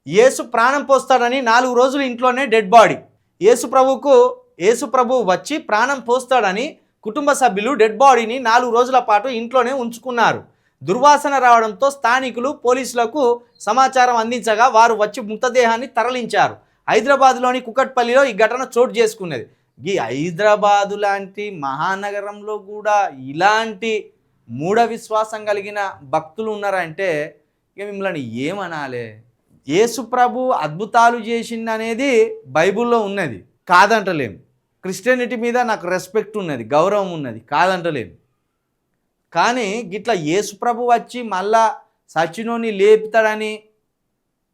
యేసు ప్రాణం పోస్తాడని 4 రోజులు ఇంట్లోనే డెడ్ బాడీ. యేసు ప్రభు వచ్చి ప్రాణం పోస్తాడని కుటుంబ సభ్యులు డెడ్ బాడీని 4 రోజుల పాటు ఇంట్లోనే ఉంచుకున్నారు. దుర్వాసన రావడంతో స్థానికులు పోలీసులకు సమాచారం అందించగా వారు వచ్చి మృతదేహాన్ని తరలించారు. హైదరాబాద్లోని కుకట్పల్లిలో ఈ ఘటన చోటు చేసుకున్నది. ఈ హైదరాబాదు లాంటి మహానగరంలో కూడా ఇలాంటి మూఢ విశ్వాసం కలిగిన భక్తులు ఉన్నారంటే ఇక మిమ్మల్ని ఏమనాలి? యేసు ప్రభు అద్భుతాలు చేసిందనేది బైబిల్లో ఉన్నది, కాదంటలేము. క్రిస్టియానిటీ మీద నాకు రెస్పెక్ట్ ఉన్నది, గౌరవం ఉన్నది, కాదంటలేము. కానీ గిట్లా యేసు ప్రభు వచ్చి మళ్ళా సచినోని లేపుతాడని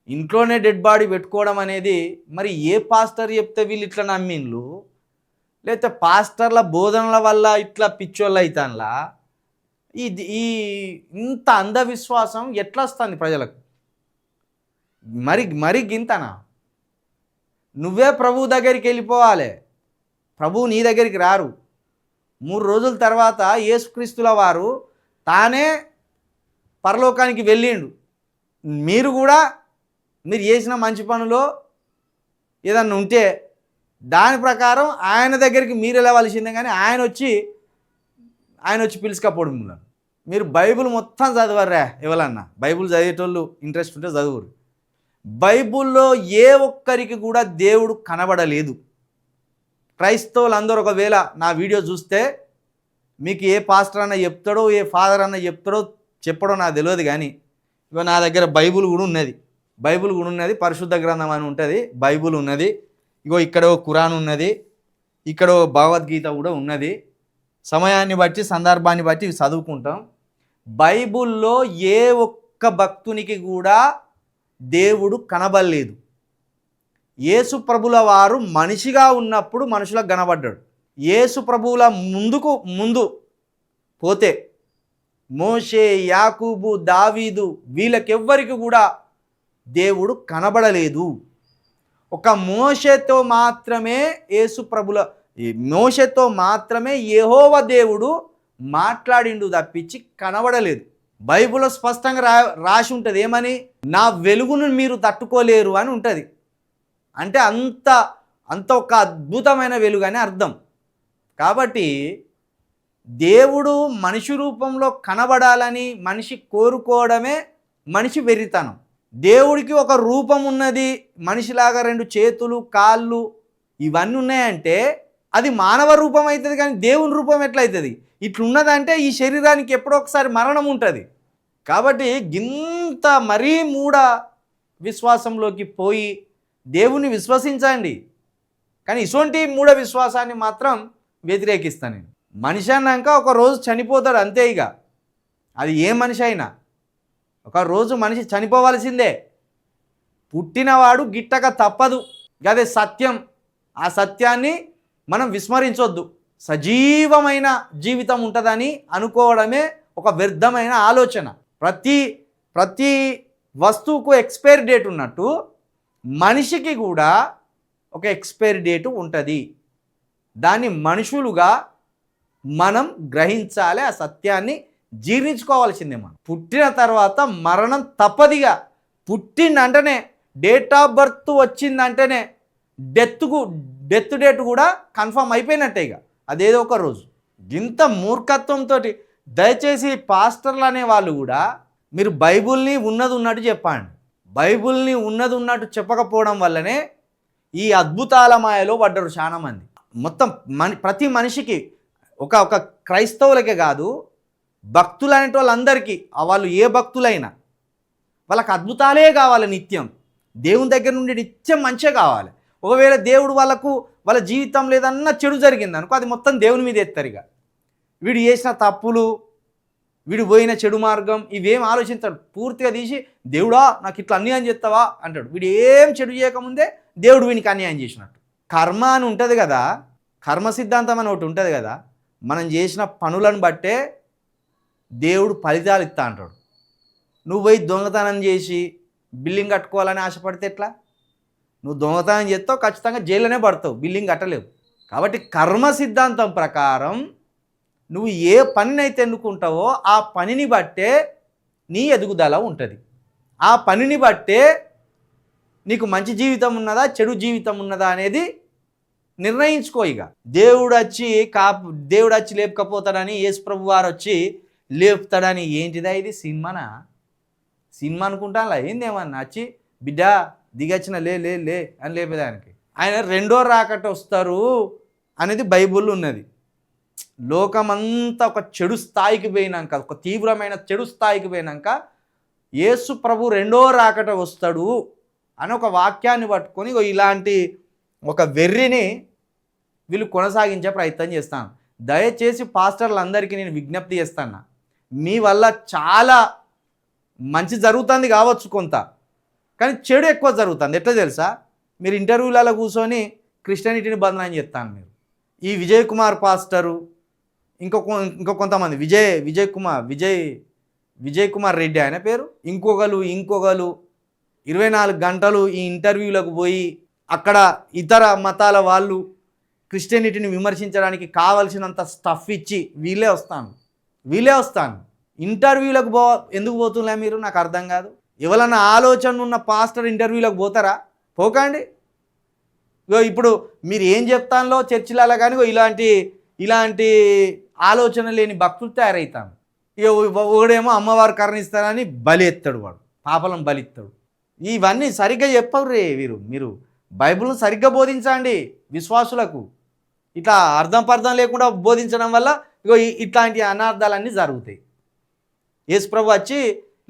ఇంట్లోనే డెడ్ బాడీ పెట్టుకోవడం అనేది మరి ఏ పాస్టర్ చెప్తే వీళ్ళు ఇట్లా నమ్మిండ్లు, లేకపోతే పాస్టర్ల బోధనల వల్ల ఇట్లా పిచ్చోళ్ళు అవుతానులా? ఈ ఇంత అంధవిశ్వాసం ఎట్లా వస్తుంది ప్రజలకు? మరి గింతనా? నువ్వే ప్రభు దగ్గరికి వెళ్ళిపోవాలి, ప్రభు నీ దగ్గరికి రారు. 3 రోజుల తర్వాత యేసుక్రీస్తుల వారు తానే పరలోకానికి వెళ్ళిండు. మీరు కూడా మీరు చేసిన మంచి పనులో ఏదన్నా ఉంటే దాని ప్రకారం ఆయన దగ్గరికి మీరు వెళ్ళవలసిందే, కానీ ఆయన వచ్చి పిలుచుకపోవడం. మీరు బైబిల్ మొత్తం చదవరా? ఎవరన్నా బైబిల్ చదివేటోళ్ళు ఇంట్రెస్ట్ ఉంటే చదువురు. బైబిల్లో ఏ ఒక్కరికి కూడా దేవుడు కనబడలేదు. క్రైస్తవులు అందరూ ఒకవేళ నా వీడియో చూస్తే మీకు ఏ పాస్టర్ అన్న చెప్తాడో ఏ ఫాదర్ అన్న చెప్తాడో చెప్పడో నాకు తెలియదు, కానీ ఇగో నా దగ్గర బైబిల్ కూడా ఉన్నది, పరిశుద్ధ గ్రంథం అని ఉంటుంది, బైబిల్ ఉన్నది. ఇగో ఇక్కడ ఖురాన్ ఉన్నది, ఇక్కడ భగవద్గీత కూడా ఉన్నది. సమయాన్ని బట్టి సందర్భాన్ని బట్టి చదువుకుంటాం. బైబిల్లో ఏ ఒక్క భక్తునికి కూడా దేవుడు కనబడలేదు. యేసు ప్రభుల వారు మనిషిగా ఉన్నప్పుడు మనుషులకు కనబడ్డాడు. యేసు ప్రభువుల ముందు పోతే మోషే, యాకూబు, దావీదు వీళ్ళకెవ్వరికి కూడా దేవుడు కనబడలేదు. ఒక మోషేతో మాత్రమే యెహోవా దేవుడు మాట్లాడిండు తప్పించి కనబడలేదు. బైబిల్లో స్పష్టంగా రాసి ఉంటుంది, ఏమని? నా వెలుగును మీరు తట్టుకోలేరు అని ఉంటుంది. అంటే అంత ఒక అద్భుతమైన వెలుగు అని అర్థం. కాబట్టి దేవుడు మనిషి రూపంలో కనబడాలని మనిషి కోరుకోవడమే మనిషి వెర్రితనం. దేవుడికి ఒక రూపం ఉన్నది, మనిషిలాగా 2 చేతులు, కాళ్ళు ఇవన్నీ ఉన్నాయంటే అది మానవ రూపం అవుతుంది, కానీ దేవుని రూపం ఎట్లయితుంది? ఇట్లున్నదంటే ఈ శరీరానికి ఎప్పుడో ఒకసారి మరణం ఉంటుంది. కాబట్టి గింత మరీ మూఢ విశ్వాసంలోకి పోయి దేవుని విశ్వసించండి, కానీ ఇటువంటి మూఢ విశ్వాసాన్ని మాత్రం వ్యతిరేకిస్తాను నేను. మనిషి అన్నాక ఒక రోజు చనిపోతాడు అంతే. ఇక అది ఏ మనిషి అయినా ఒక రోజు మనిషి చనిపోవలసిందే. పుట్టినవాడు గిట్టక తప్పదు, అదే సత్యం. ఆ సత్యాన్ని మనం విస్మరించొద్దు. సజీవమైన జీవితం ఉంటుందని అనుకోవడమే ఒక వ్యర్థమైన ఆలోచన. ప్రతి వస్తువుకు ఎక్స్పైరీ డేట్ ఉన్నట్టు మనిషికి కూడా ఒక ఎక్స్పైరీ డేటు ఉంటుంది. దాన్ని మనుషులుగా మనం గ్రహించాలి, ఆ సత్యాన్ని జీర్ణించుకోవాల్సిందే. మనం పుట్టిన తర్వాత మరణం తప్పదిగా. పుట్టిందంటేనే డేట్ ఆఫ్ బర్త్ వచ్చిందంటేనే డెత్ డేట్ కూడా కన్ఫర్మ్ అయిపోయినట్టే. ఇక అదేదో ఒక రోజు. ఇంత మూర్ఖత్వంతో దయచేసి పాస్టర్లు అనే వాళ్ళు కూడా మీరు బైబిల్ని ఉన్నది ఉన్నట్టు చెప్పండి. బైబిల్ని ఉన్నది ఉన్నట్టు చెప్పకపోవడం వల్లనే ఈ అద్భుతాల మాయలో పడ్డారు చాలామంది. మొత్తం ప్రతి మనిషికి ఒక క్రైస్తవులకే కాదు, భక్తులు అనేటి వాళ్ళందరికీ, వాళ్ళు ఏ భక్తులైనా వాళ్ళకి అద్భుతాలే కావాలి. నిత్యం దేవుని దగ్గర నుండి నిత్యం మంచిగా కావాలి. ఒకవేళ దేవుడు వాళ్ళ జీవితంలో ఏదన్నా చెడు జరిగింది అనుకో, అది మొత్తం దేవుని మీద ఎత్తారు. ఇక వీడు చేసిన తప్పులు, వీడు పోయిన చెడు మార్గం ఇవేం ఆలోచించాడు. పూర్తిగా తీసి దేవుడా నాకు ఇట్లా అన్యాయం చేస్తావా అంటాడు. వీడు ఏం చెడు చేయకముందే దేవుడు వీనికి అన్యాయం చేసినట్టు. కర్మ అని ఉంటుంది కదా, కర్మ సిద్ధాంతం అని ఒకటి ఉంటుంది కదా. మనం చేసిన పనులను బట్టే దేవుడు ఫలితాలు ఇస్తా అంటాడు. నువ్వు పోయి దొంగతనం చేసి బిల్డింగ్ కట్టుకోవాలని ఆశపడితే ఎట్లా? నువ్వు దొంగతనం చేస్తావు, ఖచ్చితంగా జైల్లోనే పడతావు, బిల్డింగ్ కట్టలేవు. కాబట్టి కర్మ సిద్ధాంతం ప్రకారం నువ్వు ఏ పనినైతే ఎన్నుకుంటావో ఆ పనిని బట్టే నీ ఎదుగుదల ఉంటుంది. ఆ పనిని బట్టే నీకు మంచి జీవితం ఉన్నదా చెడు జీవితం ఉన్నదా అనేది నిర్ణయించుకో. ఇక దేవుడు వచ్చి లేపకపోతాడని యేసు ప్రభు వారు వచ్చి లేపుతాడని ఏంటిదా ఇది? సినిమా అనుకుంటానులా ఏందేమన్నా వచ్చి బిడ్డ దిగచ్చిన లే లే లే అని లేపేదానికి. ఆయన రెండో రాకట వస్తారు అనేది బైబుల్లో ఉన్నది. లోకమంతా ఒక చెడు స్థాయికి పోయినాక, ఒక తీవ్రమైన చెడు స్థాయికి పోయినాక యేసు ప్రభు రెండో రాకట వస్తాడు అని ఒక వాక్యాన్ని పట్టుకొని ఇలాంటి ఒక వెర్రిని వీళ్ళు కొనసాగించే ప్రయత్నం చేస్తాను. దయచేసి పాస్టర్లందరికీ నేను విజ్ఞప్తి చేస్తాను, మీ వల్ల చాలా మంచి జరుగుతుంది కావచ్చు కొంత, కానీ చెడు ఎక్కువ జరుగుతుంది. ఎట్లా తెలుసా? మీరు ఇంటర్వ్యూలలో కూర్చొని క్రిస్టియానిటీని బదనాం చేస్తాను. మీరు ఈ విజయ్ కుమార్ పాస్టరు, ఇంకో కొంతమంది విజయ్ కుమార్ రెడ్డి ఆయన పేరు, ఇంకొకరు 24 గంటలు ఈ ఇంటర్వ్యూలకు పోయి అక్కడ ఇతర మతాల వాళ్ళు క్రిస్టియానిటీని విమర్శించడానికి కావలసినంత స్టఫ్ ఇచ్చి వీళ్ళే వస్తాను. ఇంటర్వ్యూలకు ఎందుకు పోతున్నా మీరు? నాకు అర్థం కాదు. ఎవరన్నా ఆలోచన ఉన్న పాస్టర్ ఇంటర్వ్యూలకు పోతారా? పోకండి. ఇప్పుడు మీరు ఏం చెప్తానో చర్చిలలో కానీ ఇలాంటి ఆలోచన లేని భక్తులు తయారవుతాను. ఇక ఒకడేమో అమ్మవారు కరుణిస్తారని బలి ఎత్తాడు, వాడు పాపలను బలిస్తాడు. ఇవన్నీ సరిగ్గా చెప్పరు మీరు బైబిల్ను సరిగ్గా బోధించండి విశ్వాసులకు. ఇట్లా అర్థం లేకుండా బోధించడం వల్ల ఇట్లాంటి అనార్థాలన్నీ జరుగుతాయి. యేసుప్రభు వచ్చి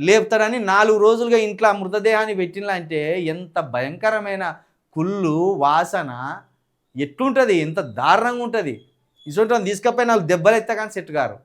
లేపుతాడని 4 రోజులుగా ఇంట్లో మృతదేహాన్ని పెట్టినలా అంటే ఎంత భయంకరమైన కుళ్ళు వాసన ఎట్లుంటుంది, ఎంత దారుణంగా ఉంటుంది. ఇటువంటి తీసుకపోయి 4 దెబ్బలు ఎత్తా కానీ సెట్ గారు.